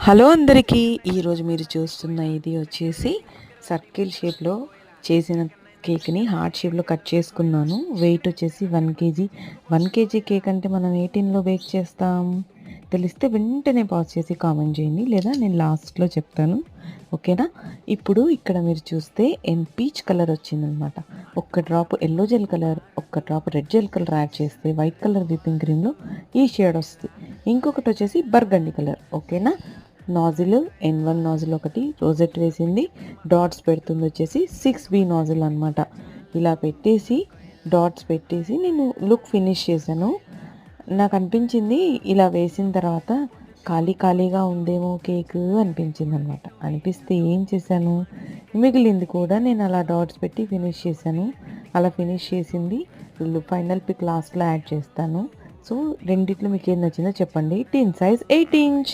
Hello అందరికీ. ఈరోజు మీరు చూస్తున్న ఇది వచ్చేసి సర్కిల్ షేప్లో చేసిన కేక్ని హార్ట్ షేప్లో కట్ చేసుకున్నాను. వెయిట్ వచ్చేసి 1 kg. 1 kg కేక్ అంటే మనం ఏ టిన్లో బేక్ చేస్తాం తెలిస్తే వెంటనే పాజ్ చేసి కామెంట్ చేయండి, లేదా నేను లాస్ట్లో చెప్తాను. ఓకేనా? ఇప్పుడు ఇక్కడ మీరు చూస్తే పీచ్ కలర్ వచ్చిందనమాట. ఒక్క డ్రాప్ ఎల్లో జెల్ కలర్, ఒక్క drop red gel colour add చేస్తే వైట్ కలర్ విప్పింగ్ క్రీమ్లో ఈ షేడ్ వస్తుంది. ఇంకొకటి వచ్చేసి బర్గండి కలర్. ఓకేనా? నాజిల్ N1 నాజిల్ ఒకటి రోజెట్ వేసింది. డాట్స్ పెడుతుంది వచ్చేసి 6B నాజిల్ అనమాట. ఇలా పెట్టేసి డాట్స్ పెట్టేసి నేను లుక్ ఫినిష్ చేశాను. నాకు అనిపించింది ఇలా వేసిన తర్వాత ఖాళీగా ఉందేమో కేక్ అనిపించింది అనమాట. అనిపిస్తే ఏం చేశాను, మిగిలింది కూడా నేను అలా డాట్స్ పెట్టి ఫినిష్ చేశాను. అలా ఫినిష్ చేసింది ఫైనల్ పిక్ లాస్ట్లో యాడ్ చేస్తాను. సో రెండిట్లో మీకు ఏం నచ్చిందో చెప్పండి. టిన్ సైజ్ 8 ఇంచ్.